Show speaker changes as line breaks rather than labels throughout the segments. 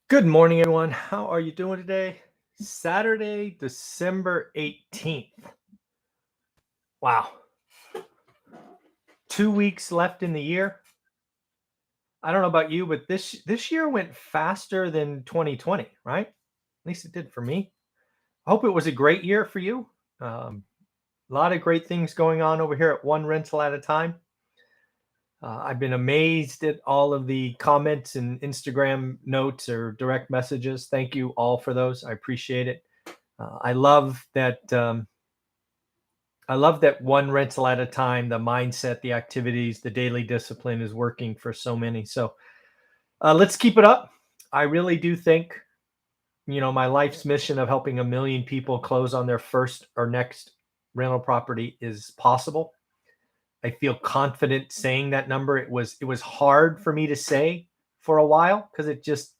Good morning, everyone. How are you doing today? Saturday, December 18th. Wow. 2 weeks left in the year. I don't know about you, but this year went faster than 2020, right? At least it did for me. I hope it was a great year for you. A lot of great things going on over here at One Rental at a Time. I've been amazed at all of the comments and Instagram notes or direct messages. Thank you all for those. I appreciate it. I love that. I love that one rental at a time, the mindset, the activities, the daily discipline is working for so many. So let's keep it up. I really do think, my life's mission of helping 1 million people close on their first or next rental property is possible. I feel confident saying that number. It was hard for me to say for a while because it just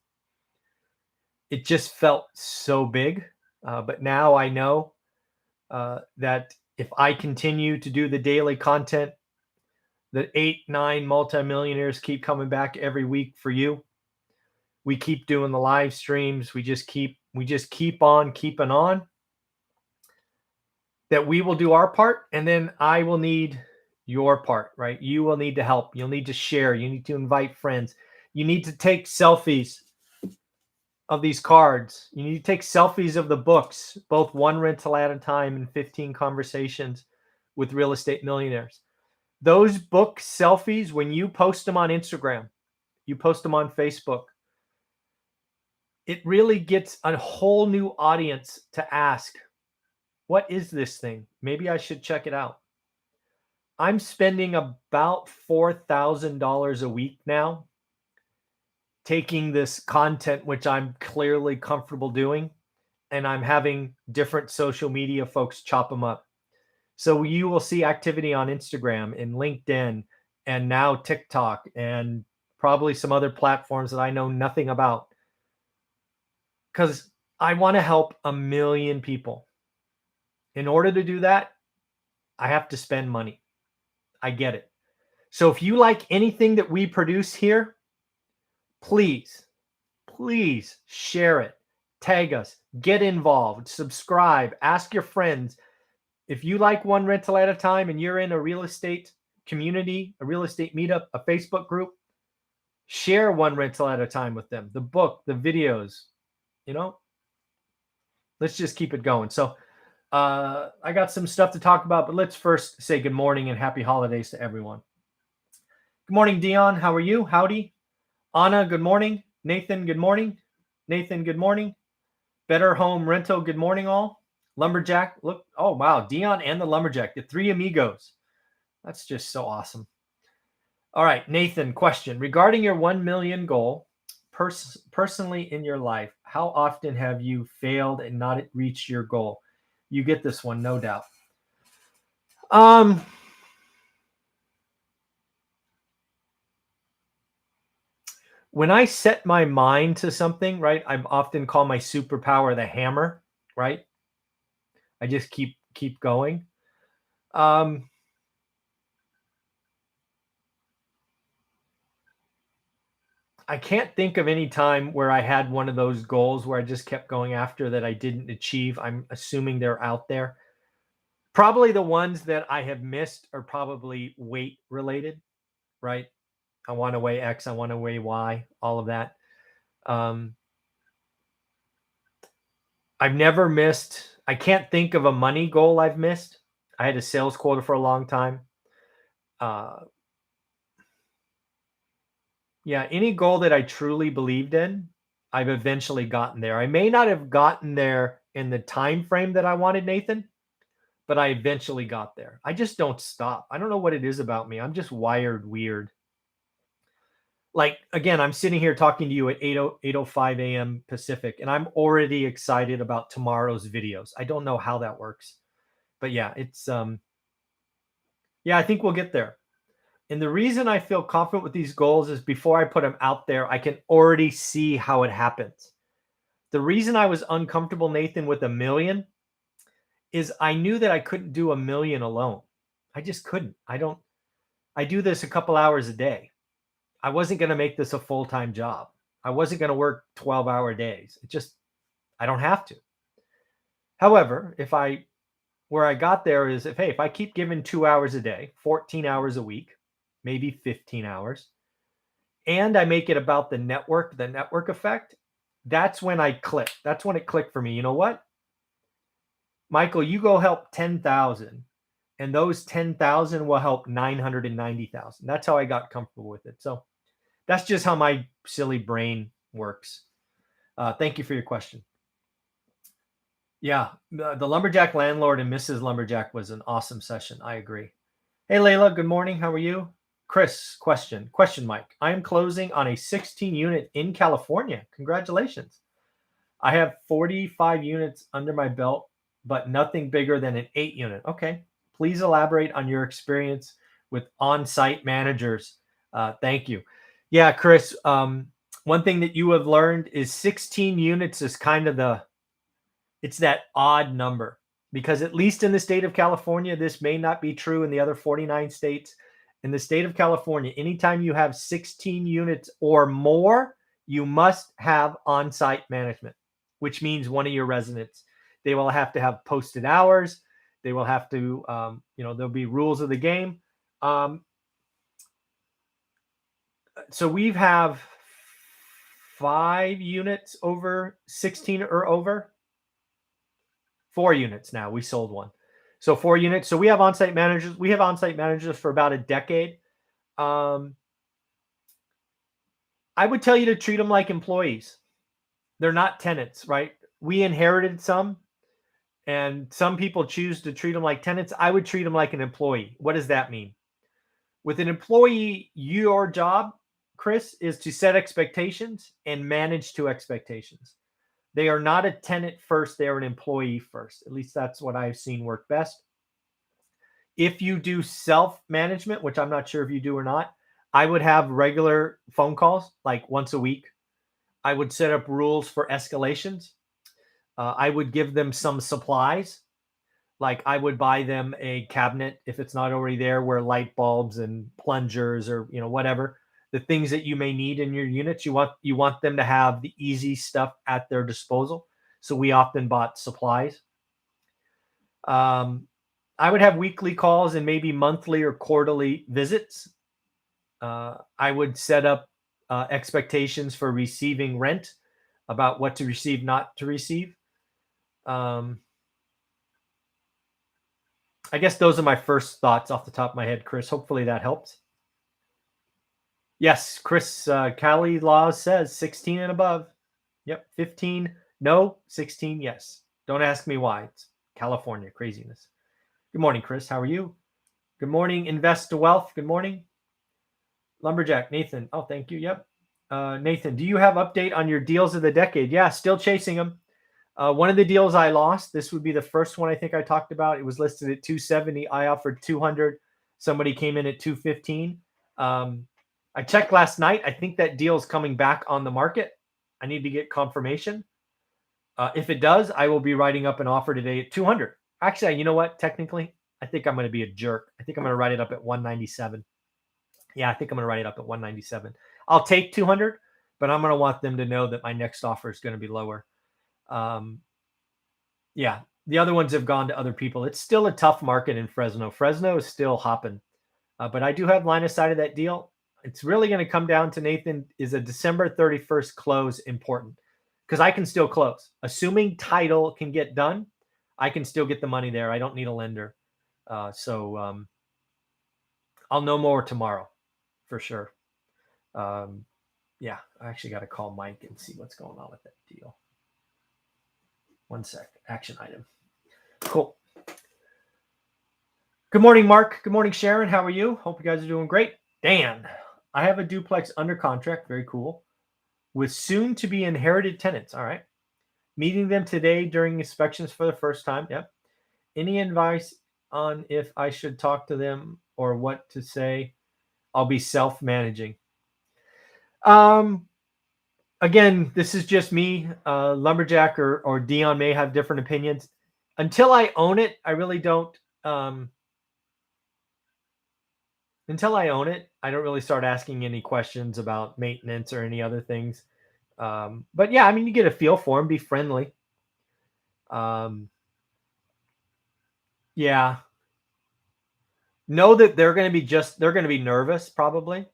felt so big. But now I know that if I continue to do the daily content, the 8, 9 multimillionaires keep coming back every week for you. We keep doing the live streams. We just keep on keeping on. That we will do our part, and then I will need your part, right? You will need to help. You'll need to share. You need to invite friends. You need to take selfies of these cards. You need to take selfies of the books, both One Rental at a Time and 15 Conversations with Real Estate Millionaires. Those book selfies, when you post them on Instagram, you post them on Facebook, it really gets a whole new audience to ask, what is this thing? Maybe I should check it out. I'm spending about $4,000 a week now taking this content, which I'm clearly comfortable doing, and I'm having different social media folks chop them up. So you will see activity on Instagram and LinkedIn and now TikTok and probably some other platforms that I know nothing about, because I want to help 1 million people. In order to do that, I have to spend money. I get it. So if you like anything that we produce here, please share it, tag us, get involved, subscribe, ask your friends. If you like One Rental at a Time and you're in a real estate community, a real estate meetup, a Facebook group, share One Rental at a Time with them. The book, the videos, let's just keep it going. So I got some stuff to talk about, but let's first say good morning and happy holidays to everyone. Good morning, Dion. How are you? Howdy. Anna, good morning. Nathan, good morning. Nathan, good morning. Better Home Rental, good morning, all. Lumberjack, look. Oh, wow. Dion and the Lumberjack, the three amigos. That's just so awesome. All right, Nathan, question. Regarding your 1 million goal, personally in your life, how often have you failed and not reached your goal? You get this one, no doubt. When I set my mind to something, right, I often call my superpower the hammer, right? I just keep going. I can't think of any time where I had one of those goals where I just kept going after that I didn't achieve. I'm assuming they're out there. Probably the ones that I have missed are probably weight related, right? I want to weigh X, I want to weigh Y, all of that. I've never missed. I can't think of a money goal I've missed. I had a sales quota for a long time. Yeah, any goal that I truly believed in, I've eventually gotten there. I may not have gotten there in the time frame that I wanted, Nathan, but I eventually got there. I just don't stop. I don't know what it is about me. I'm just wired weird. Like, again, I'm sitting here talking to you at 8:05 a.m. Pacific, and I'm already excited about tomorrow's videos. I don't know how that works. But yeah, it's I think we'll get there. And the reason I feel confident with these goals is before I put them out there, I can already see how it happens. The reason I was uncomfortable, Nathan, with 1 million is I knew that I couldn't do 1 million alone. I just couldn't. I do this a couple hours a day. I wasn't going to make this a full-time job. I wasn't going to work 12-hour days. I don't have to. However, where I got there is if I keep giving 2 hours a day, 14 hours a week, maybe 15 hours, and I make it about the network effect, that's when I click. That's when it clicked for me. You know what? Michael, you go help 10,000, and those 10,000 will help 990,000. That's how I got comfortable with it. So that's just how my silly brain works. Thank you for your question. Yeah, the Lumberjack Landlord and Mrs. Lumberjack was an awesome session. I agree. Hey, Layla, good morning. How are you? Chris, question, Mike. I am closing on a 16 unit in California. Congratulations. I have 45 units under my belt, but nothing bigger than an 8 unit. Okay. Please elaborate on your experience with on-site managers. Thank you. Yeah, Chris, one thing that you have learned is 16 units is kind of it's that odd number, because at least in the state of California, this may not be true in the other 49 states. In the state of California, anytime you have 16 units or more, you must have on-site management, which means one of your residents. They will have to have posted hours. They will have to, there'll be rules of the game. So we have 5 units over 16 or over. 4 units now. We sold one. So 4 units. So we have on-site managers. We have on-site managers for about a decade. I would tell you to treat them like employees. They're not tenants, right? We inherited some, and some people choose to treat them like tenants. I would treat them like an employee. What does that mean? With an employee, your job, Chris, is to set expectations and manage to expectations. They are not a tenant first, they are an employee first. At least that's what I've seen work best. If you do self-management, which I'm not sure if you do or not, I would have regular phone calls, like once a week. I would set up rules for escalations. I would give them some supplies. Like I would buy them a cabinet if it's not already there, where light bulbs and plungers or whatever the things that you may need in your units. You want them to have the easy stuff at their disposal. So we often bought supplies. I would have weekly calls and maybe monthly or quarterly visits. I would set up expectations for receiving rent, about what to receive, not to receive. I guess those are my first thoughts off the top of my head, Chris. Hopefully that helps. Yes, Chris, Cali law says 16 and above. Yep, 15, no, 16, yes. Don't ask me why. It's California craziness. Good morning, Chris. How are you? Good morning, Invest to Wealth. Good morning. Lumberjack, Nathan. Oh, thank you. Yep. Nathan, do you have update on your deals of the decade? Yeah, still chasing them. One of the deals I lost, this would be the first one I think I talked about. It was listed at 270. I offered 200. Somebody came in at 215. I checked last night. I think that deal is coming back on the market. I need to get confirmation. If it does, I will be writing up an offer today at 200. Actually, you know what? Technically, I think I'm going to be a jerk. I think I'm going to write it up at 197. Yeah, I think I'm going to write it up at 197. I'll take 200, but I'm going to want them to know that my next offer is going to be lower. Yeah, the other ones have gone to other people. It's still a tough market in Fresno. Fresno is still hopping, but I do have line of sight of that deal. It's really going to come down to, Nathan, is a December 31st close important? Because I can still close. Assuming title can get done, I can still get the money there. I don't need a lender. So I'll know more tomorrow for sure. Yeah, I actually got to call Mike and see what's going on with that deal. One sec. Action item. Cool. Good morning, Mark. Good morning, Sharon. How are you? Hope you guys are doing great. Dan, I have a duplex under contract. Very cool. With soon to be inherited tenants. All right. Meeting them today during inspections for the first time. Yep. Any advice on if I should talk to them or what to say? I'll be self-managing. Again, this is just me. Lumberjack or Dion may have different opinions. Until I own it, I really don't. Until I own it, I don't really start asking any questions about maintenance or any other things. But yeah, I mean, you get a feel for them, be friendly. Um, yeah, know that they're going to be nervous probably.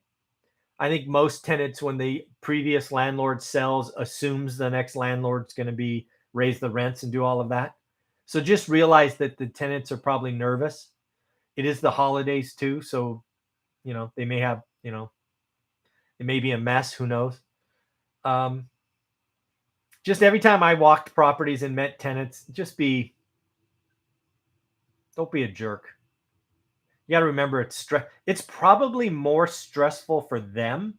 I think most tenants, when the previous landlord sells, assumes the next landlord's going to be raise the rents and do all of that. So just realize that the tenants are probably nervous. It is the holidays too, so they may have it may be a mess. Who knows? Um, just every time I walked properties and met tenants, don't be a jerk. You got to remember it's probably more stressful for them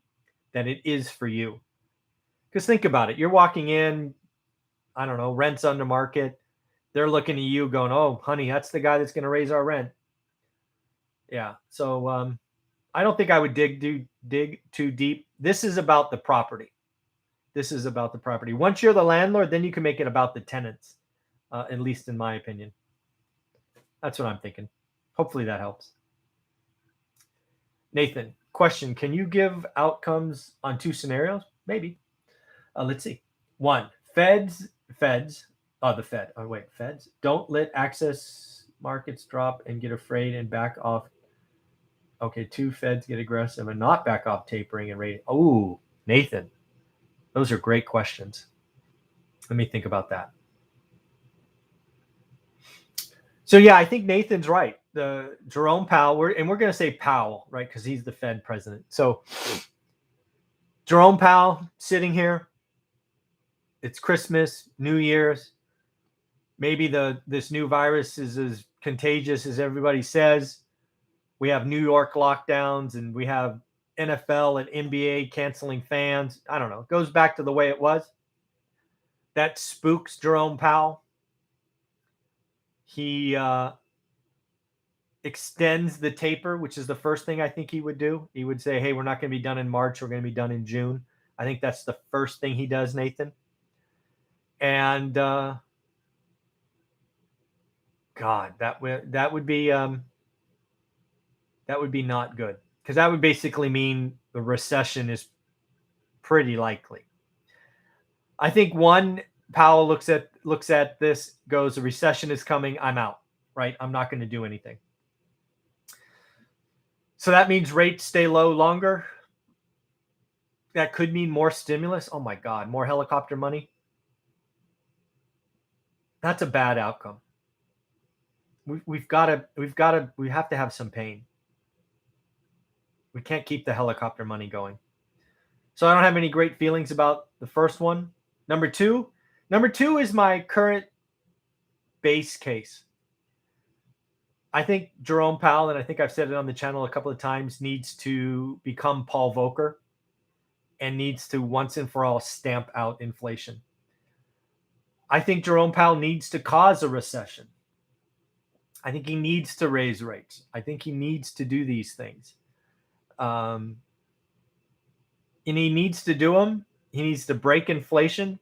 than it is for you. Because think about it. You're walking in, I don't know, rent's under market. They're looking at you going, "Oh, honey, that's the guy that's going to raise our rent." Yeah. So I don't think I would dig too deep. This is about the property. This is about the property. Once you're the landlord, then you can make it about the tenants. At least in my opinion. That's what I'm thinking. Hopefully that helps. Nathan, question: can you give outcomes on 2 scenarios? Maybe. Let's see. 1, feds. Oh, the Fed. Oh, wait, feds. Don't let access markets drop and get afraid and back off. Okay, 2, feds get aggressive and not back off tapering and rating. Oh, Nathan, those are great questions. Let me think about that. So yeah, I think Nathan's right. The Jerome Powell, we're going to say Powell, right? Because he's the Fed president. So Jerome Powell sitting here. It's Christmas, New Year's. Maybe this new virus is as contagious as everybody says. We have New York lockdowns and we have NFL and NBA canceling fans. I don't know. It goes back to the way it was. That spooks Jerome Powell. He extends the taper, which is the first thing I think he would do. He would say, hey, we're not going to be done in March. We're going to be done in June. I think that's the first thing he does, Nathan. And God, that would be not good, because that would basically mean the recession is pretty likely. I think Powell looks at this, goes, the recession is coming. I'm out, right? I'm not going to do anything. So that means rates stay low longer. That could mean more stimulus. Oh my God, more helicopter money. That's a bad outcome. We have to have some pain. We can't keep the helicopter money going. So I don't have any great feelings about the first one. Number two is my current base case. I think Jerome Powell, and I think I've said it on the channel a couple of times, needs to become Paul Volcker and needs to once and for all stamp out inflation. I think Jerome Powell needs to cause a recession. I think he needs to raise rates. I think he needs to do these things. And he needs to do them. He needs to break inflation.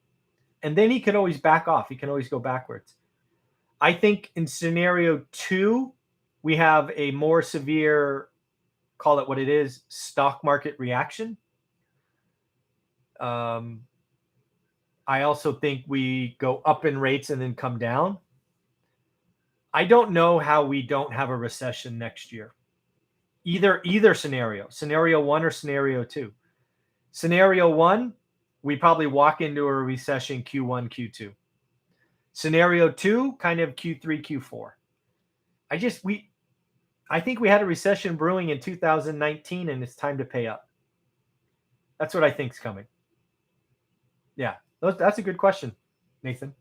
And then he could always back off. He can always go backwards. I think in scenario 2, we have a more severe, call it what it is, stock market reaction. I also think we go up in rates and then come down. I don't know how we don't have a recession next year. Either scenario 1 or scenario 2. Scenario 1, we probably walk into a recession Q1, Q2. Scenario 2, kind of Q3, Q4. I think we had a recession brewing in 2019 and it's time to pay up. That's what I think's coming. Yeah, that's a good question, Nathan.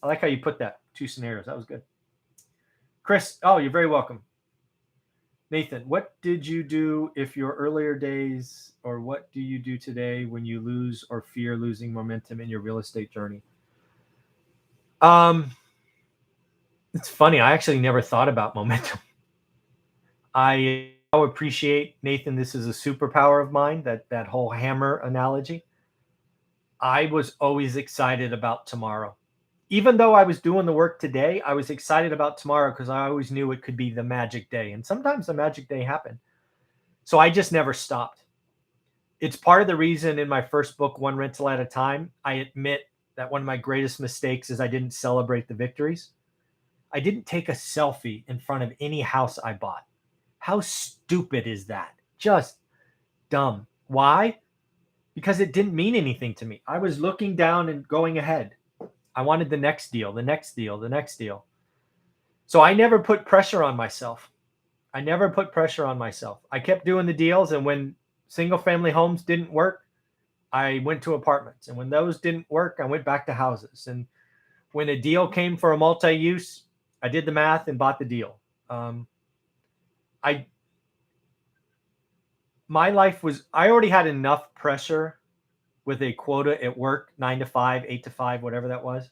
I like how you put that. 2 scenarios. That was good. Chris, oh, you're very welcome. Nathan, what did you do if your earlier days, or what do you do today when you lose or fear losing momentum in your real estate journey? It's funny. I actually never thought about momentum. I appreciate, Nathan, this is a superpower of mine, that whole hammer analogy. I was always excited about tomorrow. Even though I was doing the work today, I was excited about tomorrow because I always knew it could be the magic day. And sometimes the magic day happened. So I just never stopped. It's part of the reason in my first book, One Rental at a Time, I admit that one of my greatest mistakes is I didn't celebrate the victories. I didn't take a selfie in front of any house I bought. How stupid is that? Just dumb. Why? Because it didn't mean anything to me. I was looking down and going ahead. I wanted the next deal, the next deal, the next deal. So I never put pressure on myself. I never put pressure on myself. I kept doing the deals, and when single family homes didn't work, I went to apartments. And when those didn't work, I went back to houses. And when a deal came for a multi-use, I did the math and bought the deal. I My life was, I already had enough pressure with a quota at work, 9 to 5, 8 to 5, whatever that was.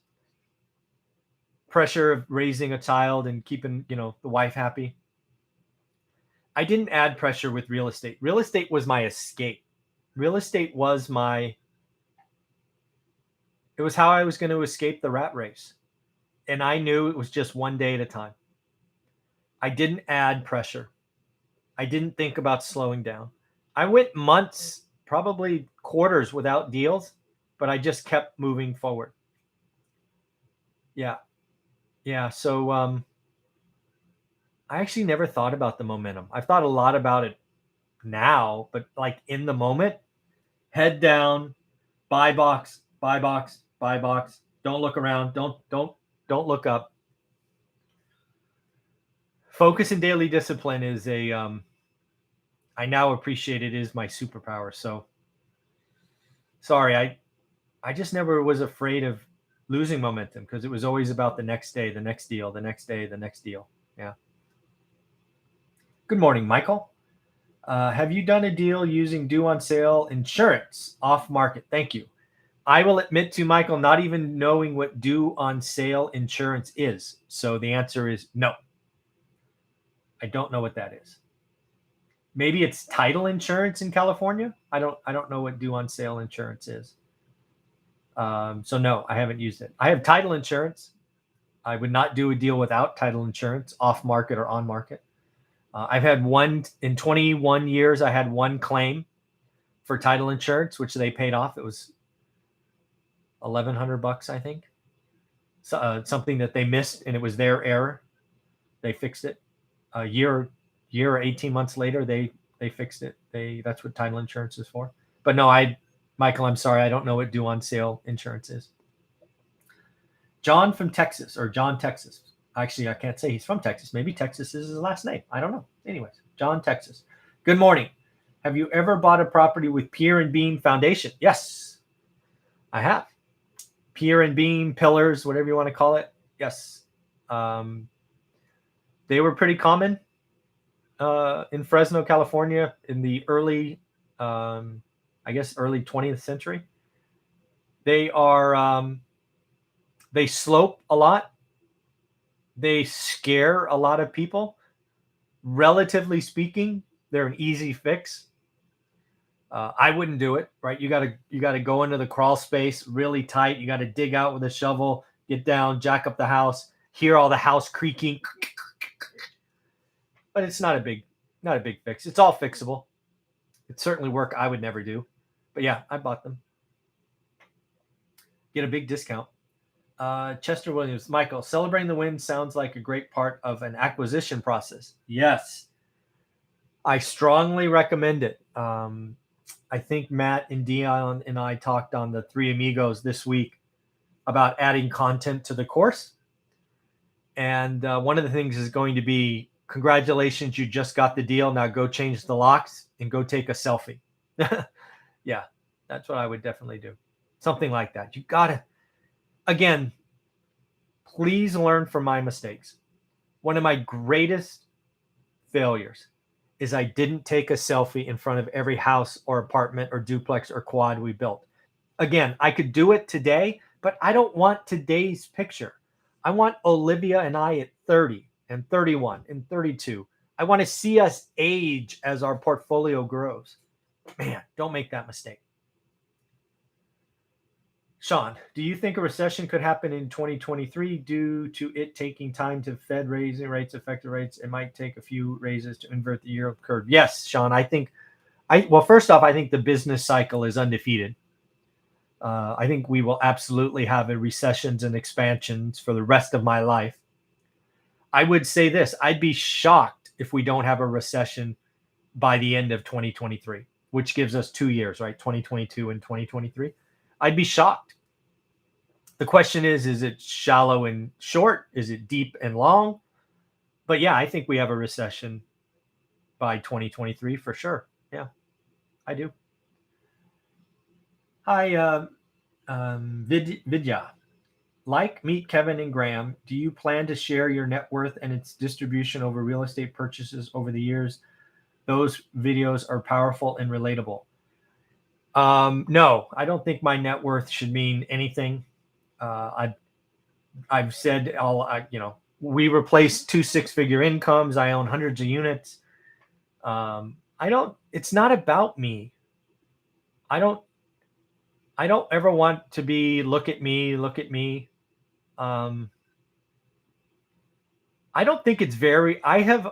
Pressure of raising a child and keeping, the wife happy. I didn't add pressure with real estate. Real estate was my escape. Real estate was it was how I was going to escape the rat race. And I knew it was just one day at a time. I didn't add pressure. I didn't think about slowing down. I went months, probably quarters without deals, but I just kept moving forward. Yeah. Yeah. So I actually never thought about the momentum. I've thought a lot about it now, but like in the moment, head down, buy box, buy box, buy box. Don't look around. Don't look up. Focus and daily discipline is I now appreciate it is my superpower. So sorry, I just never was afraid of losing momentum because it was always about the next day, the next deal, the next day, the next deal. Yeah. Good morning, Michael. Have you done a deal using due on sale insurance off market? Thank you. I will admit to Michael not even knowing what due on sale insurance is. So the answer is no. I don't know what that is. Maybe it's title insurance in California. I don't know what due on sale insurance is. So no, I haven't used it. I have title insurance. I would not do a deal without title insurance, off market or on market. I've had one in 21 years. I had one claim for title insurance, which they paid off. It was $1,100, I think. So, something that they missed, and it was their error. They fixed it. A year or 18 months later, they fixed it. That's what title insurance is for. But no, Michael, I'm sorry, I don't know what due on sale insurance is. John from Texas, or John, Texas. Actually, I can't say he's from Texas. Maybe Texas is his last name. I don't know. Anyways, John, Texas. Good morning. Have you ever bought a property with pier and beam foundation? Yes, I have. Pier and beam, pillars, whatever you want to call it. Yes. They were pretty common in Fresno, California in the early, early 20th century. They are, they slope a lot. They scare a lot of people. Relatively speaking, they're an easy fix. I wouldn't do it, right? You gotta go into the crawl space really tight. You gotta dig out with a shovel, get down, jack up the house, hear all the house creaking. But it's not a big fix. It's all fixable. It's certainly work I would never do. But yeah, I bought them. Get a big discount. Chester Williams, Michael, celebrating the win sounds like a great part of an acquisition process. Yes, I strongly recommend it. I think Matt and Dion and I talked on the Three Amigos this week about adding content to the course. And one of the things is going to be, congratulations, you just got the deal. Now go change the locks and go take a selfie. Yeah, that's what I would definitely do. Something like that. You got to, again, please learn from my mistakes. One of my greatest failures is I didn't take a selfie in front of every house or apartment or duplex or quad we built. Again, I could do it today, but I don't want today's picture. I want Olivia and I at 30 and 31 and 32. I want to see us age as our portfolio grows. Man, don't make that mistake. Sean, do you think a recession could happen in 2023 due to it taking time to Fed raising rates, effective rates? It might take a few raises to invert the yield curve. Yes, Sean, I think Well, first off, I think the business cycle is undefeated. I think we will absolutely have a recessions and expansions for the rest of my life. I would say this: I'd be shocked if we don't have a recession by the end of 2023, which gives us 2 years, right? 2022 and 2023. I'd be shocked. The question is it shallow and short? Is it deep and long? But yeah, I think we have a recession by 2023 for sure. Yeah, I do. Hi, Vidya. Like Meet Kevin and Graham, do you plan to share your net worth and its distribution over real estate purchases over the years? Those videos are powerful and relatable. No, I don't think my net worth should mean anything. I've said we replace 2 6-figure incomes. I own hundreds of units. I don't. It's not about me. I don't. I don't ever want to be look at me, look at me. Um, I don't think it's very. I have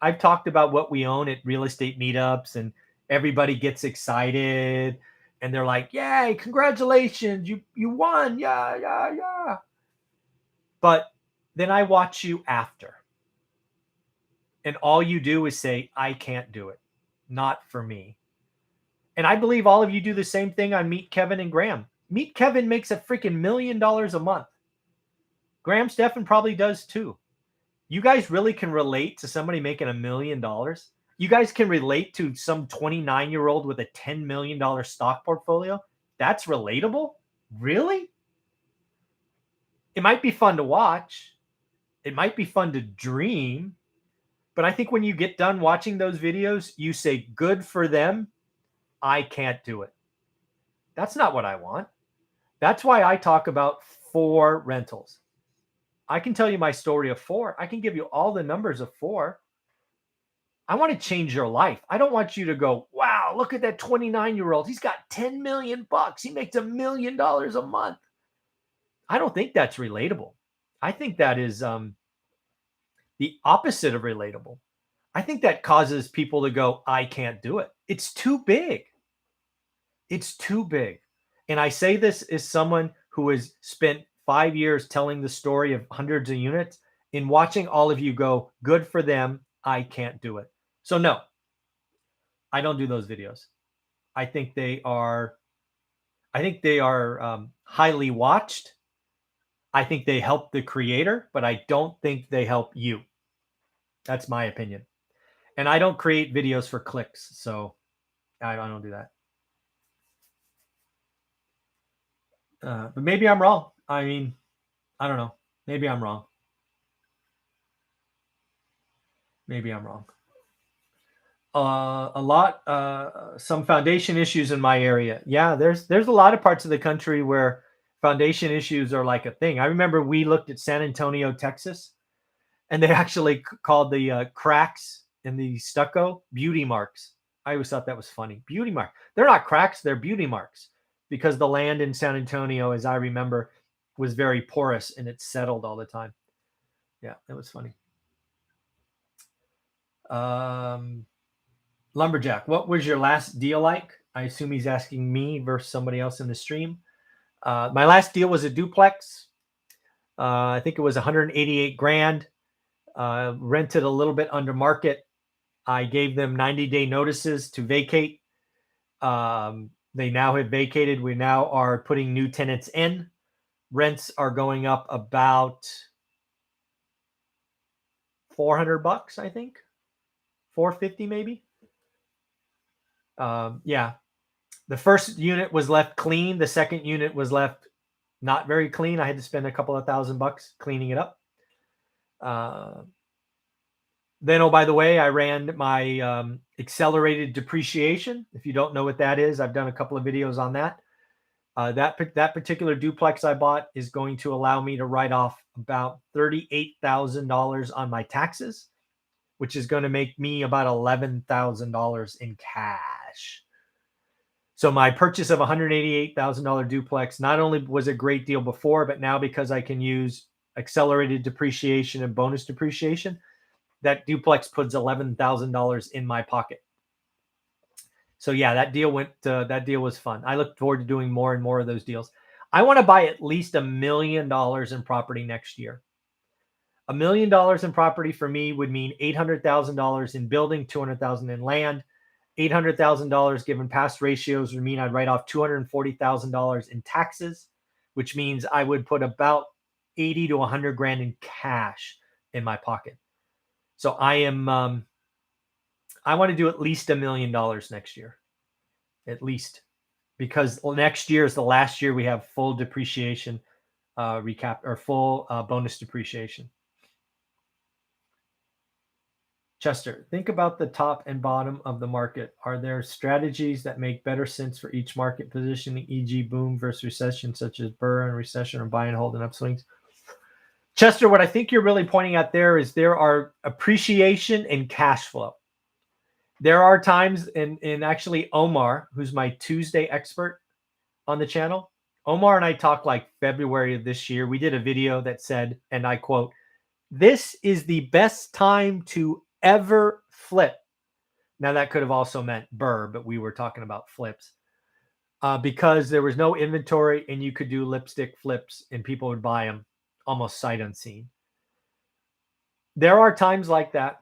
I've talked about what we own at real estate meetups, and everybody gets excited, and they're like, "Yay, congratulations, you won, yeah, yeah, yeah." But then I watch you after, and all you do is say, "I can't do it, not for me." And I believe all of you do the same thing on Meet Kevin and Graham. Meet Kevin makes a freaking $1 million a month. Graham Stephan probably does too. You guys really can relate to somebody making $1 million. You guys can relate to some 29-year-old with a $10 million stock portfolio. That's relatable. Really? It might be fun to watch. It might be fun to dream. But I think when you get done watching those videos, you say, good for them. I can't do it. That's not what I want. That's why I talk about 4 rentals. I can tell you my story of 4. I can give you all the numbers of 4. I want to change your life. I don't want you to go, wow, look at that 29-year-old. He's got 10 million bucks. He makes $1 million a month. I don't think that's relatable. I think that is the opposite of relatable. I think that causes people to go, I can't do it. It's too big. It's too big. And I say this as someone who has spent 5 years telling the story of hundreds of units and watching all of you go, good for them. I can't do it. So no, I don't do those videos. I think they are highly watched. I think they help the creator, but I don't think they help you. That's my opinion. And I don't create videos for clicks, so I don't do that. But maybe I'm wrong. I mean, I don't know. Maybe I'm wrong. Maybe I'm wrong. Some foundation issues in my area. Yeah, there's a lot of parts of the country where foundation issues are like a thing. I remember we looked at San Antonio, Texas, and they actually called the cracks in the stucco beauty marks. I always thought that was funny. Beauty mark. They're not cracks, they're beauty marks, because the land in San Antonio, as I remember, was very porous and it settled all the time. Yeah, that was funny. Lumberjack, what was your last deal like? I assume he's asking me versus somebody else in the stream. My last deal was a duplex. I think it was 188 grand. Rented a little bit under market. I gave them 90-day notices to vacate. They now have vacated. We now are putting new tenants in. Rents are going up about $400, I think. 450 maybe. Yeah. The first unit was left clean. The second unit was left not very clean. I had to spend a couple of $1,000 cleaning it up. Then, oh, by the way, I ran my accelerated depreciation. If you don't know what that is, I've done a couple of videos on that. That particular duplex I bought is going to allow me to write off about $38,000 on my taxes, which is going to make me about $11,000 in cash. So my purchase of $188,000 duplex not only was a great deal before, but now because I can use accelerated depreciation and bonus depreciation, that duplex puts $11,000 in my pocket. So yeah, that deal was fun. I look forward to doing more and more of those deals. I want to buy at least $1 million in property next year. $1 million in property for me would mean $800,000 in building, $200,000 in land. $800,000 given past ratios would mean I'd write off $240,000 in taxes, which means I would put about 80 to 100 grand in cash in my pocket. So I want to do at least $1 million next year, at least, because next year is the last year we have full depreciation recap or full bonus depreciation. Chester, think about the top and bottom of the market. Are there strategies that make better sense for each market positioning, e.g. boom versus recession, such as burr and recession or buy and hold and upswings? Chester, what I think you're really pointing at there is there are appreciation and cash flow. There are times, and actually Omar, who's my Tuesday expert on the channel, Omar and I talked like February of this year. We did a video that said, and I quote, "This is the best time to ever flip." Now that could have also meant burr, but we were talking about flips because there was no inventory and you could do lipstick flips and people would buy them almost sight unseen. There are times like that,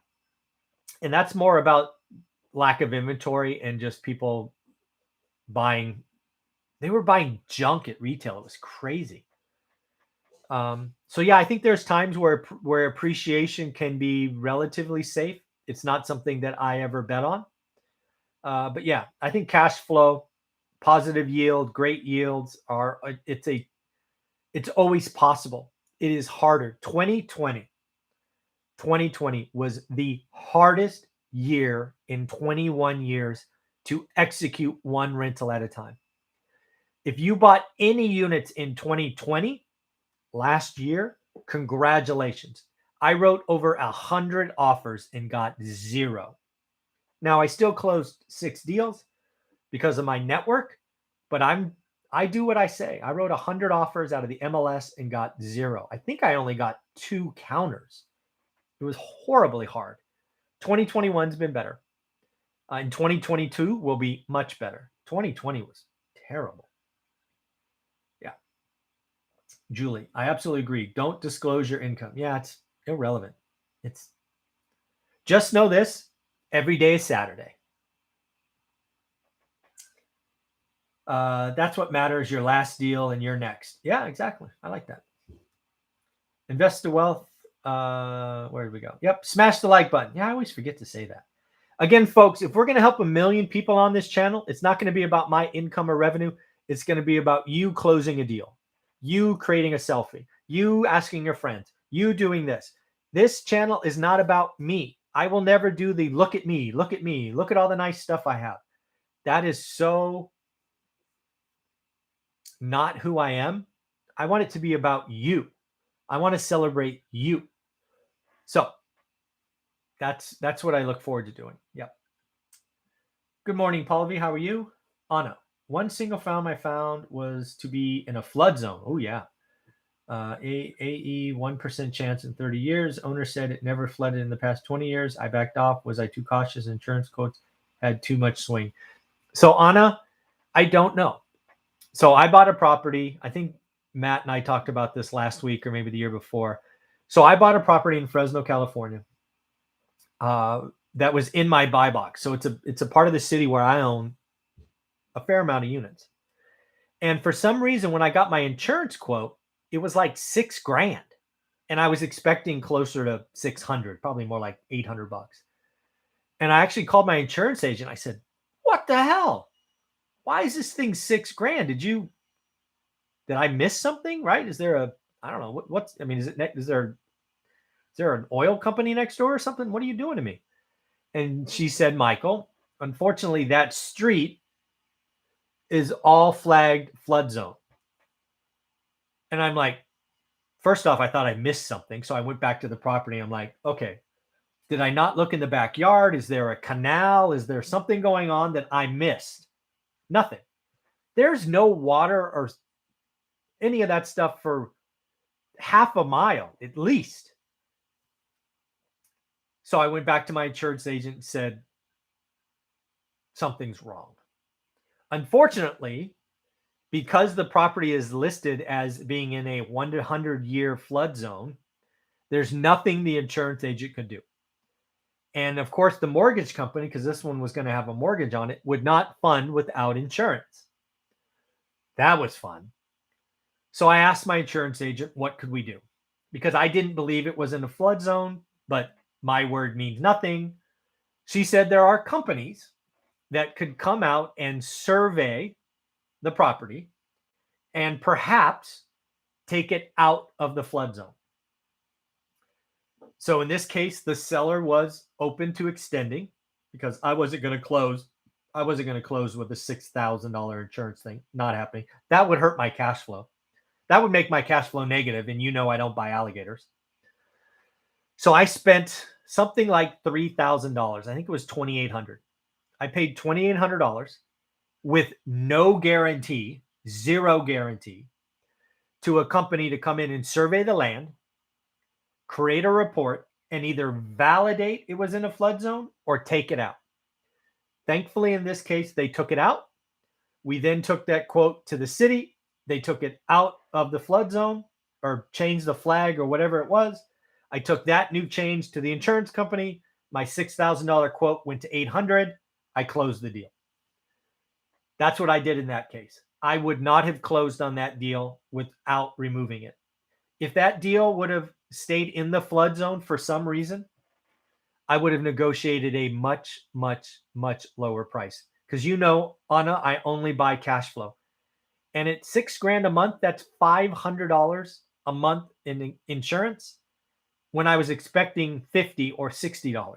and that's more about lack of inventory and just people buying. They were buying junk at retail. It was crazy. So yeah, I think there's times where appreciation can be relatively safe. It's not something that I ever bet on. But yeah, I think cash flow, positive yield, great yields are it's always possible. It is harder. 2020 was the hardest year in 21 years to execute one rental at a time. If you bought any units in 2020 last year, congratulations. I wrote over 100 offers and got 0. Now I still closed 6 deals because of my network, but I do what I say. I wrote 100 offers out of the MLS and got 0. I think I only got 2 counters. It was horribly hard. 2021's been better. And 2022 will be much better. 2020 was terrible. Yeah. Julie, I absolutely agree. Don't disclose your income. Yeah, it's irrelevant. It's just know this: every day is Saturday. That's what matters. Your last deal and your next. Yeah, exactly. I like that. Invest the wealth. Where did we go? Yep. Smash the like button. Yeah, I always forget to say that. Again, folks, if we're going to help 1 million people on this channel, it's not going to be about my income or revenue. It's going to be about you closing a deal, you creating a selfie, you asking your friends, you doing this. This channel is not about me. I will never do the look at me, look at me, look at all the nice stuff I have. That is so not who I am. I want it to be about you. I want to celebrate you. So that's what I look forward to doing. Yep. Good morning, Paul V. How are you? Anna, one single farm I found was to be in a flood zone. Oh yeah. AE 1% chance in 30 years. Owner said it never flooded in the past 20 years. I backed off. Was I too cautious? Insurance quotes had too much swing. So Anna, I don't know. So I bought a property. I think Matt and I talked about this last week or maybe the year before. So I bought a property in Fresno, California. That was in my buy box. So it's a part of the city where I own a fair amount of units. And for some reason, when I got my insurance quote, it was like $6,000. And I was expecting closer to 600, probably more like 800 bucks. And I actually called my insurance agent. I said, what the hell? Why is this thing $6,000? Did I miss something? Right? Is there I don't know what's, I mean, is there an oil company next door or something? What are you doing to me? And she said, Michael, unfortunately, that street is all flagged flood zone. And I'm like, first off, I thought I missed something. So I went back to the property. I'm like, okay, did I not look in the backyard? Is there a canal? Is there something going on that I missed? Nothing. There's no water or any of that stuff for half a mile at least. So I went back to my insurance agent and said, something's wrong. Unfortunately, because the property is listed as being in a 100-year flood zone, there's nothing the insurance agent could do. And of course, the mortgage company, because this one was going to have a mortgage on it, would not fund without insurance. That was fun. So I asked my insurance agent, what could we do? Because I didn't believe it was in a flood zone, but my word means nothing. She said there are companies that could come out and survey the property and perhaps take it out of the flood zone. So in this case, the seller was open to extending because I wasn't going to close. I wasn't going to close with a $6,000 insurance thing. Not happening. That would hurt my cash flow. That would make my cash flow negative, and you know I don't buy alligators. So I spent something like $3,000. I think it was $2,800. I paid $2,800 with no guarantee, zero guarantee, to a company to come in and survey the land, create a report, and either validate it was in a flood zone or take it out. Thankfully, in this case, they took it out. We then took that quote to the city. They took it out of the flood zone or changed the flag or whatever it was. I took that new change to the insurance company. My $6,000 quote went to $800. I closed the deal. That's what I did in that case. I would not have closed on that deal without removing it. If that deal would have stayed in the flood zone for some reason, I would have negotiated a much, much, much lower price. Because you know, Anna, I only buy cash flow. And at $6,000 a month, that's $500 a month in insurance when I was expecting $50 or $60.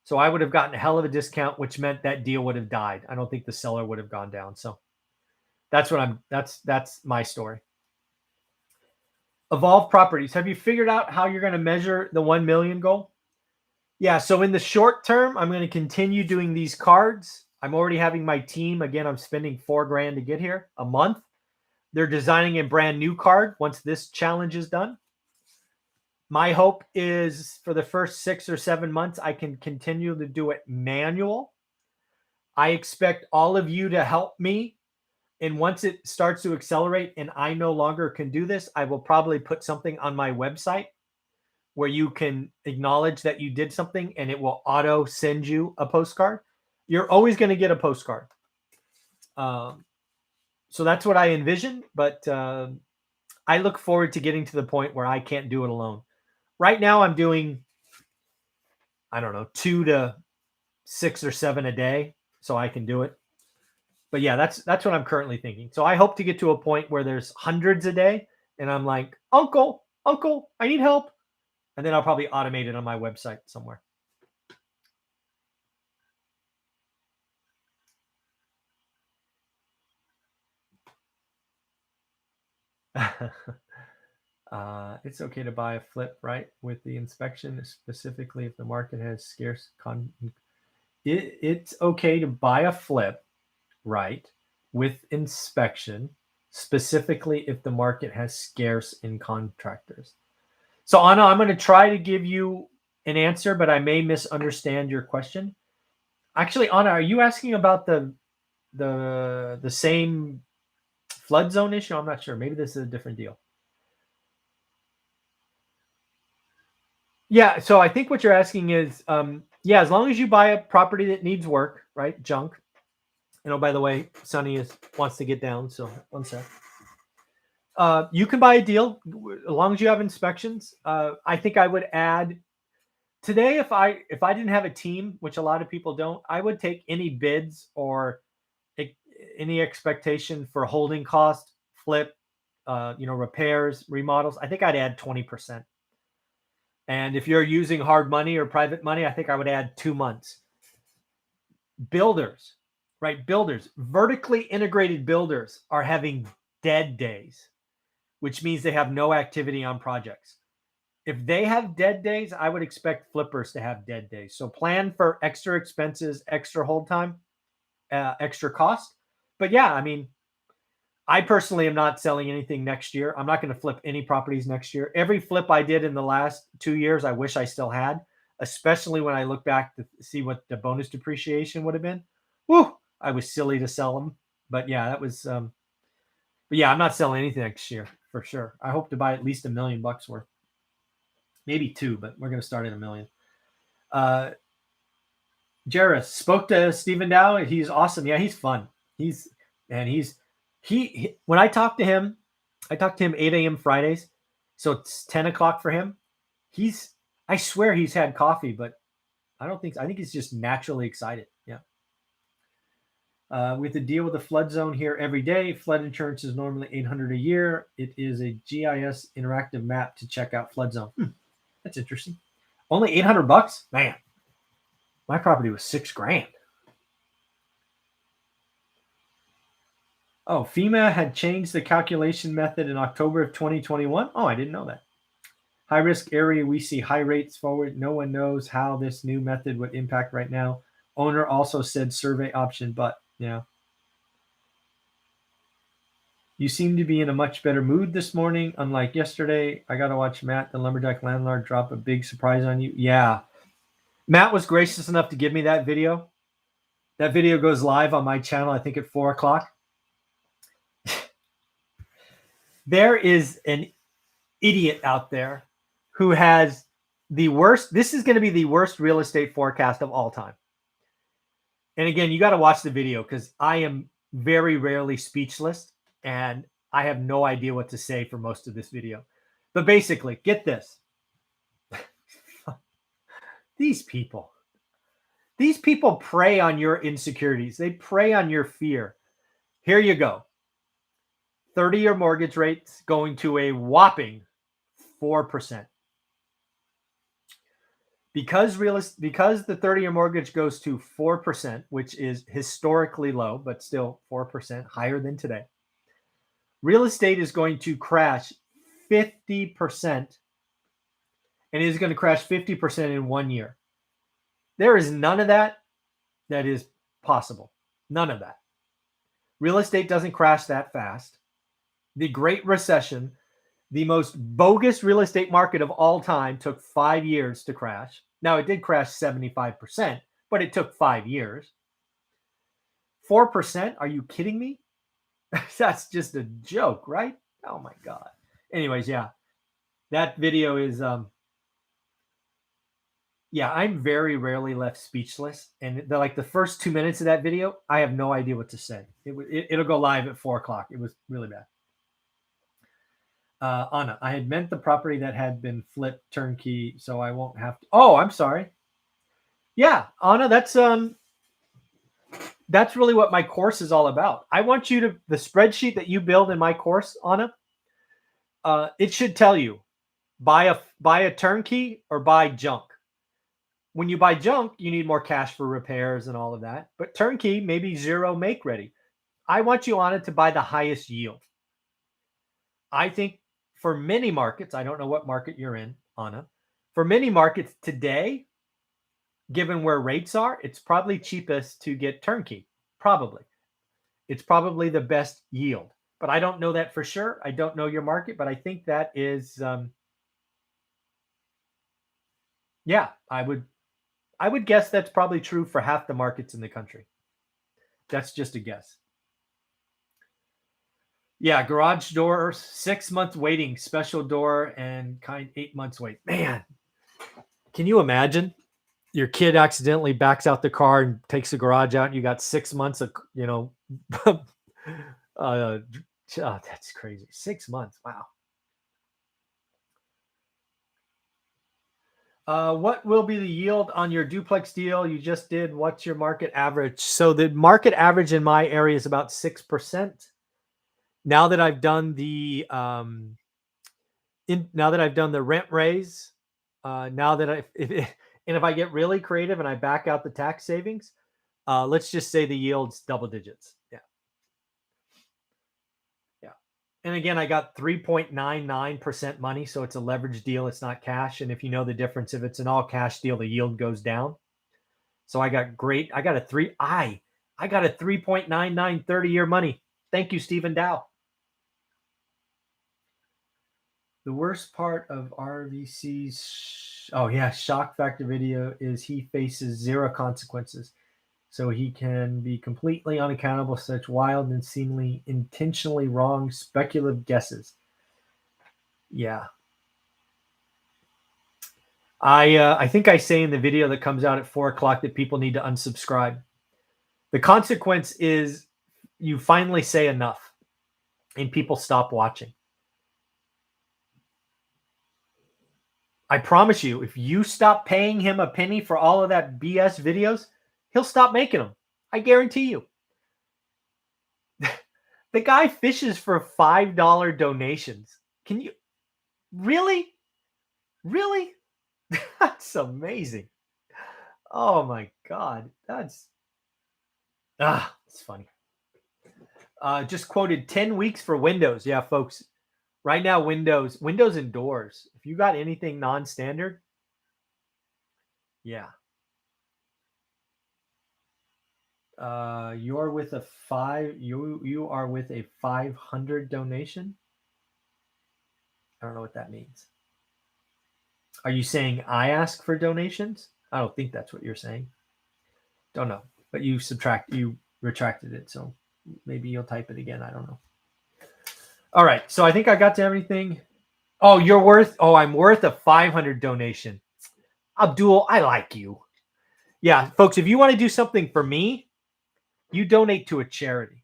So I would have gotten a hell of a discount, which meant that deal would have died. I don't think the seller would have gone down. So that's my story. Evolve Properties. Have you figured out how you're going to measure the 1 million goal? Yeah. So in the short term, I'm going to continue doing these cards. I'm already having my team. Again, I'm spending $4,000 to get here a month. They're designing a brand new card once this challenge is done. My hope is for the first 6 or 7 months, I can continue to do it manual. I expect all of you to help me. And once it starts to accelerate and I no longer can do this, I will probably put something on my website where you can acknowledge that you did something and it will auto send you a postcard. You're always going to get a postcard. So that's what I envision. But I look forward to getting to the point where I can't do it alone. Right now, I'm doing, 2 to 6 or 7 a day, so I can do it. But yeah, that's what I'm currently thinking. So I hope to get to a point where there's hundreds a day, and I'm like, Uncle, I need help. And then I'll probably automate it on my website somewhere. It's okay to buy a flip, right? With the inspection, specifically if the market has scarce it's okay to buy a flip, right? With inspection, specifically if the market has scarce in contractors. So Anna, I'm going to try to give you an answer, but I may misunderstand your question. Actually, Anna, are you asking about the same flood zone issue? I'm not sure. Maybe this is a different deal. Yeah, so I think what you're asking is, as long as you buy a property that needs work, right? Junk. By the way, Sonny wants to get down, so one sec. You can buy a deal as long as you have inspections. I think I would add today if I didn't have a team, which a lot of people don't, I would take any bids or any expectation for holding cost, flip, repairs, remodels. I think I'd add 20%. And if you're using hard money or private money, I think I would add 2 months. Builders, right? Builders, vertically integrated builders are having dead days, which means they have no activity on projects. If they have dead days, I would expect flippers to have dead days. So plan for extra expenses, extra hold time, extra cost. But yeah, I personally am not selling anything next year. I'm not going to flip any properties next year. Every flip I did in the last 2 years, I wish I still had. especially when I look back to see what the bonus depreciation would have been. Woo! I was silly to sell them, but yeah, that was. But yeah, I'm not selling anything next year for sure. I hope to buy at least $1 million worth, maybe two, but we're going to start at $1 million. Jarrus spoke to Stephen Dow. He's awesome. Yeah, he's fun. He when I talk to him 8 a.m. Fridays, so it's 10 o'clock for him. I swear he's had coffee, but I think he's just naturally excited. Yeah. With the deal with the flood zone here every day, flood insurance is normally $800 a year. It is a GIS interactive map to check out flood zone. That's interesting. Only $800, man. My property was $6,000. Oh, FEMA had changed the calculation method in October of 2021. Oh, I didn't know that. High risk area, we see high rates forward. No one knows how this new method would impact right now. Owner also said survey option, but yeah. You seem to be in a much better mood this morning, unlike yesterday. I got to watch Matt, the lumberjack landlord, drop a big surprise on you. Yeah. Matt was gracious enough to give me that video. That video goes live on my channel, I think at 4 o'clock. There is an idiot out there who has the worst. This is going to be the worst real estate forecast of all time. And again, you got to watch the video because I am very rarely speechless and I have no idea what to say for most of this video. But basically, get this. These people prey on your insecurities. They prey on your fear. Here you go. 30-year mortgage rates going to a whopping 4%. Because the 30-year mortgage goes to 4%, which is historically low, but still 4% higher than today, real estate is going to crash 50%, and it is going to crash 50% in 1 year. There is none of that is possible. None of that. Real estate doesn't crash that fast. The Great Recession, the most bogus real estate market of all time, took 5 years to crash. Now, it did crash 75%, but it took 5 years. 4%? Are you kidding me? That's just a joke, right? Oh, my God. Anyways, yeah. That video is, I'm very rarely left speechless. And the first 2 minutes of that video, I have no idea what to say. It'll go live at 4 o'clock. It was really bad. Anna, I had meant the property that had been flipped turnkey, so I won't have to. Oh, I'm sorry. Yeah, Anna, that's really what my course is all about. I want you to, the spreadsheet that you build in my course, Anna, it should tell you buy a turnkey or buy junk. When you buy junk, you need more cash for repairs and all of that. But turnkey, maybe zero make ready. I want you, Anna, to buy the highest yield. I think for many markets, I don't know what market you're in, Anna. For many markets today, given where rates are, it's probably cheapest to get turnkey. Probably. It's probably the best yield. But I don't know that for sure. I don't know your market, but I think that is, I would guess that's probably true for half the markets in the country. That's just a guess. Yeah, garage door, 6 months waiting, special door, and 8 months wait. Man, can you imagine? Your kid accidentally backs out the car and takes the garage out, and you got 6 months of, that's crazy. 6 months. Wow. What will be the yield on your duplex deal you just did? What's your market average? So the market average in my area is about 6%. Now that I've done the rent raise, if I get really creative and I back out the tax savings, let's just say the yield's double digits. Yeah. And again, I got 3.99% money, so it's a leverage deal. It's not cash. And if you know the difference, if it's an all cash deal, the yield goes down. So I got a 3.99 30-year money. Thank you, Stephen Dow. The worst part of RVC's shock factor video is he faces zero consequences. So he can be completely unaccountable for such wild and seemingly intentionally wrong speculative guesses. Yeah. I think I say in the video that comes out at 4:00 that people need to unsubscribe. The consequence is you finally say enough and people stop watching. I promise you, if you stop paying him a penny for all of that BS videos, he'll stop making them. I guarantee you. The guy fishes for $5 donations. Can you really? Really? That's amazing. Oh my God. It's funny. Just quoted 10 weeks for Windows. Yeah, folks. Right now, Windows and doors. If you got anything non-standard, yeah. You are with a 500 donation. I don't know what that means. Are you saying I ask for donations? I don't think that's what you're saying. Don't know. But you retracted it, so maybe you'll type it again. I don't know. All right, so I think I got to everything. Oh, I'm worth a 500 donation. Abdul, I like you. Yeah, folks, if you want to do something for me, you donate to a charity.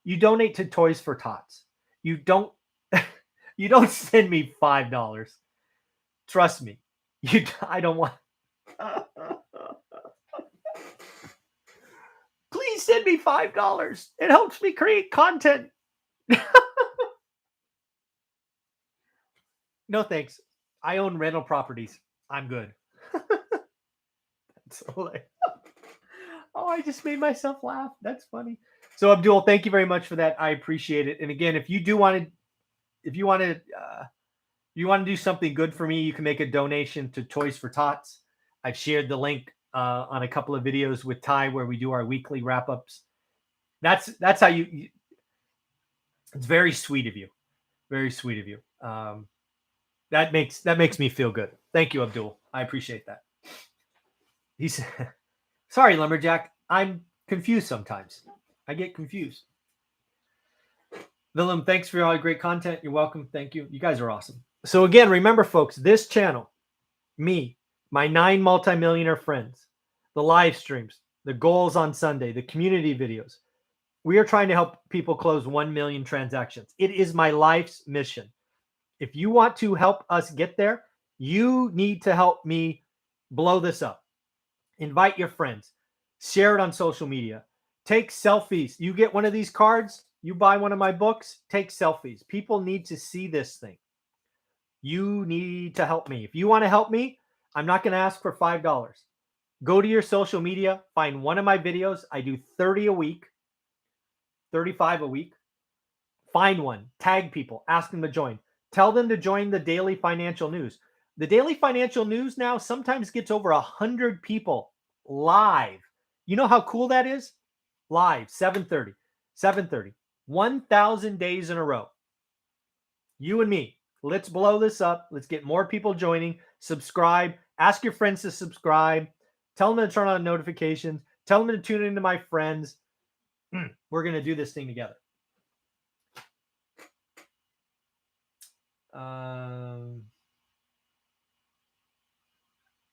You donate to Toys for Tots. You don't send me $5. Trust me. I don't want Please send me $5. It helps me create content. No thanks. I own rental properties. I'm good. I just made myself laugh. That's funny. So Abdul, thank you very much for that. I appreciate it. And again, if you want to do something good for me, you can make a donation to Toys for Tots. I've shared the link on a couple of videos with Ty where we do our weekly wrap ups. That's how you. It's very sweet of you. Very sweet of you. That makes me feel good. Thank you, Abdul. I appreciate that. He said, "Sorry, Lumberjack. I'm confused sometimes. I get confused." Willem, thanks for all your great content. You're welcome. Thank you. You guys are awesome. So again, remember, folks, this channel, me, my 9 multimillionaire friends, the live streams, the goals on Sunday, the community videos. We are trying to help people close 1 million transactions. It is my life's mission. If you want to help us get there, you need to help me blow this up. Invite your friends. Share it on social media. Take selfies. You get one of these cards, you buy one of my books, take selfies. People need to see this thing. You need to help me. If you want to help me, I'm not going to ask for $5. Go to your social media, find one of my videos. I do 30 a week, 35 a week. Find one, tag people, ask them to join. Tell them to join the Daily Financial News. The Daily Financial News now sometimes gets over 100 people live. You know how cool that is? Live, 7:30, 1,000 days in a row. You and me, let's blow this up. Let's get more people joining. Subscribe. Ask your friends to subscribe. Tell them to turn on notifications. Tell them to tune into my friends. We're going to do this thing together.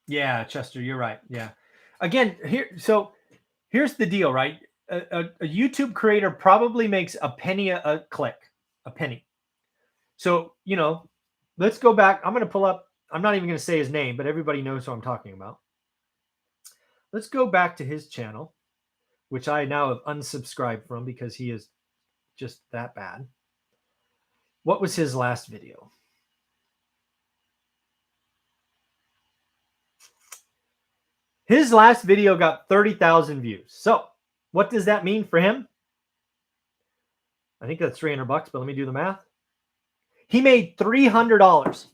Yeah, Chester, you're right. Yeah. Again, here's the deal, right? A YouTube creator probably makes a penny a click, a penny. So, let's go back. I'm going to pull up. I'm not even going to say his name, but everybody knows who I'm talking about. Let's go back to his channel, which I now have unsubscribed from because he is just that bad. What was his last video? His last video got 30,000 views. So what does that mean for him? I think that's $300, but let me do the math. He made $300.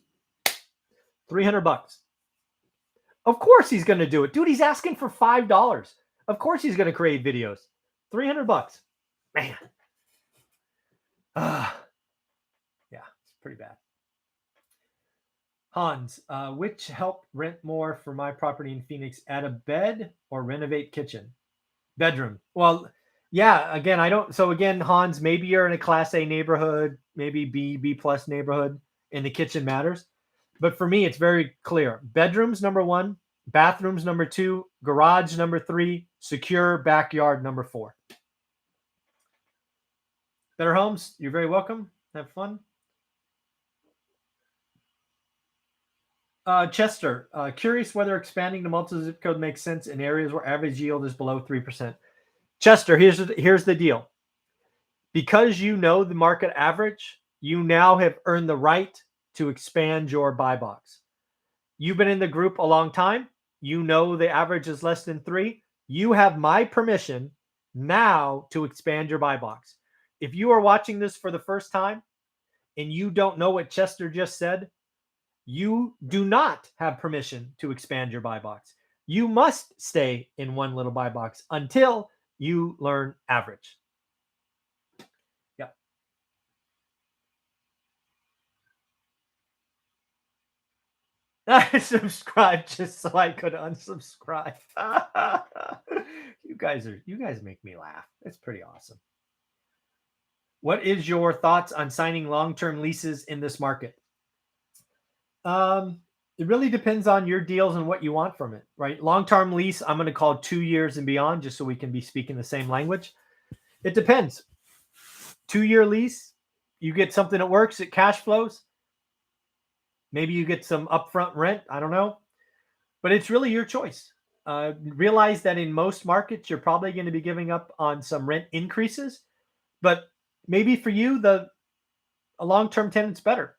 $300. Of course he's going to do it. Dude, he's asking for $5. Of course he's going to create videos. $300. Man. Yeah, it's pretty bad. Hans, which help rent more for my property in Phoenix? Add a bed or renovate kitchen? Bedroom. Well, yeah, again, I don't. So again, Hans, maybe you're in a class A neighborhood, maybe B plus neighborhood, and the kitchen matters. But for me, it's very clear. Bedrooms, number one, bathrooms, number two, garage, number three, secure backyard, number four. Better Homes, you're very welcome. Have fun. Chester, curious whether expanding the multi-zip code makes sense in areas where average yield is below 3%. Chester, here's the deal. Because you know the market average, you now have earned the right to expand your buy box. You've been in the group a long time. You know the average is less than 3. You have my permission now to expand your buy box. If you are watching this for the first time and you don't know what Chester just said, you do not have permission to expand your buy box. You must stay in one little buy box until you learn average. Yep. I subscribed just so I could unsubscribe. you guys make me laugh. It's pretty awesome. What is your thoughts on signing long-term leases in this market? It really depends on your deals and what you want from it, right? Long-term lease, I'm going to call 2 years and beyond, just so we can be speaking the same language. It depends. 2-year lease, you get something that works, it cash flows. Maybe you get some upfront rent. I don't know, but it's really your choice. Realize that in most markets, you're probably going to be giving up on some rent increases, but maybe for you, a long-term tenant's better.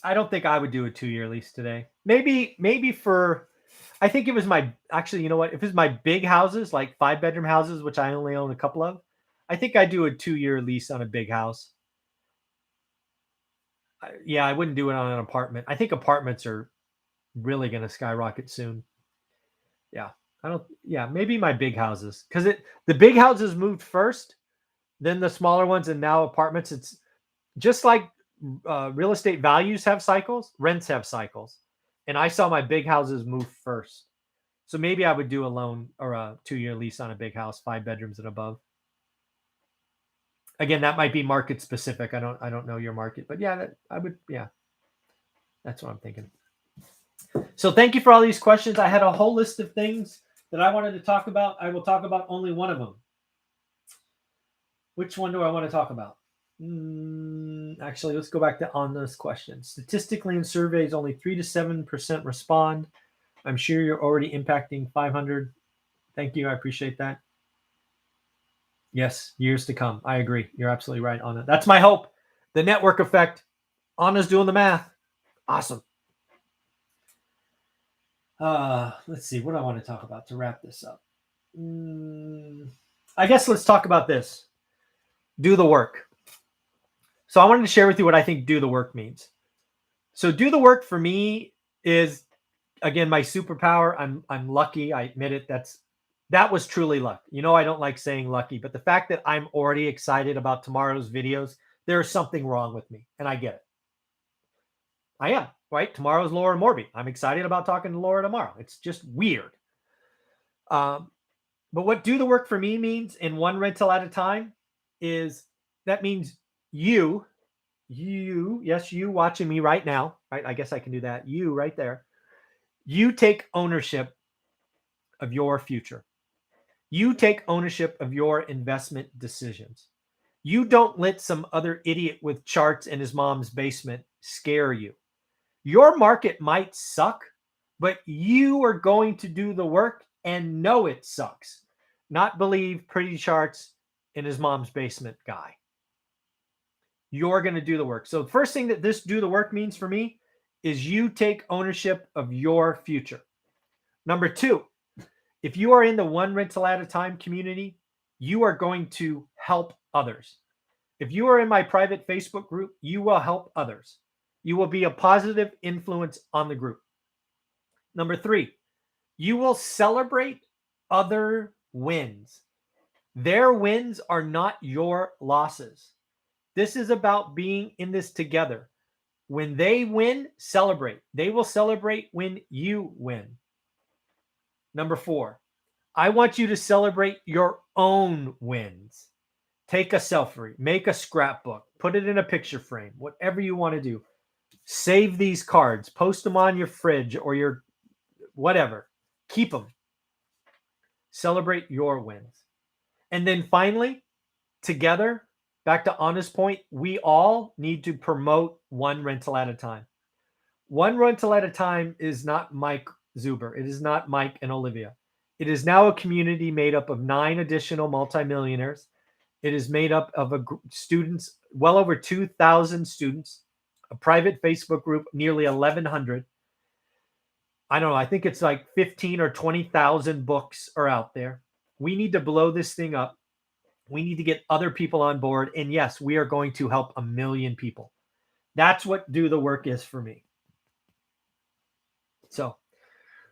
I don't think I would do a 2-year lease today. Maybe for, I think it was actually, you know what? If it's my big houses, like 5-bedroom houses, which I only own a couple of, I think I do a 2-year lease on a big house. Yeah, I wouldn't do it on an apartment. I think apartments are really going to skyrocket soon. Yeah, maybe my big houses, because the big houses moved first, then the smaller ones, and now apartments. It's just like real estate values have cycles, rents have cycles, and I saw my big houses move first. So maybe I would do a loan or a 2-year lease on a big house, 5 bedrooms and above. Again, that might be market specific. I don't know your market, but yeah, that's what I'm thinking. So thank you for all these questions. I had a whole list of things that I wanted to talk about. I will talk about only one of them. Which one do I want to talk about? Actually, let's go back to on this question. Statistically, in surveys, only 3 to 7% respond. I'm sure you're already impacting 500. Thank you. I appreciate that. Yes, years to come. I agree. You're absolutely right on it. That's my hope. The network effect. Anna's doing the math. Awesome. Let's see. What do I want to talk about to wrap this up? I guess let's talk about this. Do the work. So I wanted to share with you what I think do the work means. So do the work for me is, again, my superpower. I'm lucky. I admit it. That was truly luck. You know, I don't like saying lucky, but the fact that I'm already excited about tomorrow's videos, there's something wrong with me, and I get it. I am, right? Tomorrow's Laura Morby. I'm excited about talking to Laura tomorrow. It's just weird. But what do the work for me means in one rental at a time is that means you watching me right now, right? I guess I can do that. You right there. You take ownership of your future. You take ownership of your investment decisions. You don't let some other idiot with charts in his mom's basement scare you. Your market might suck, but you are going to do the work and know it sucks. Not believe pretty charts in his mom's basement guy. You're going to do the work. So the first thing that this do the work means for me is you take ownership of your future. Number 2, if you are in the one rental at a time community, you are going to help others. If you are in my private Facebook group, you will help others. You will be a positive influence on the group. Number 3, you will celebrate other wins. Their wins are not your losses. This is about being in this together. When they win, celebrate. They will celebrate when you win. Number 4, I want you to celebrate your own wins. Take a selfie, make a scrapbook, put it in a picture frame, whatever you want to do. Save these cards, post them on your fridge or your whatever. Keep them. Celebrate your wins. And then finally, together, back to Anna's point, we all need to promote one rental at a time. One rental at a time is not Mike Zuber. It is not Mike and Olivia. It is now a community made up of 9 additional multimillionaires. It is made up of students, well over 2,000 students, a private Facebook group, nearly 1,100. I don't know. I think it's like 15 or 20,000 books are out there. We need to blow this thing up. We need to get other people on board. And yes, we are going to help 1 million people. That's what do the work is for me. So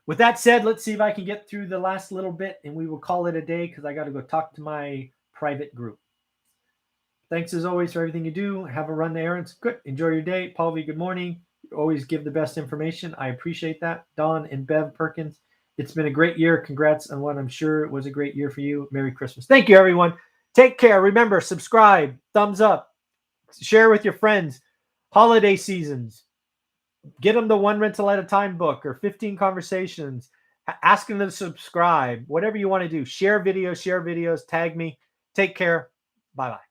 with that said, let's see if I can get through the last little bit and we will call it a day because I got to go talk to my private group. Thanks as always for everything you do. Have a run the errands. Good. Enjoy your day. Paul V, good morning. You always give the best information. I appreciate that. Don and Bev Perkins, it's been a great year. Congrats on what I'm sure was a great year for you. Merry Christmas. Thank you, everyone. Take care. Remember, subscribe, thumbs up, share with your friends. Holiday seasons. Get them the One Rental at a Time book or 15 conversations. Ask them to subscribe. Whatever you want to do. Share videos, tag me. Take care. Bye-bye.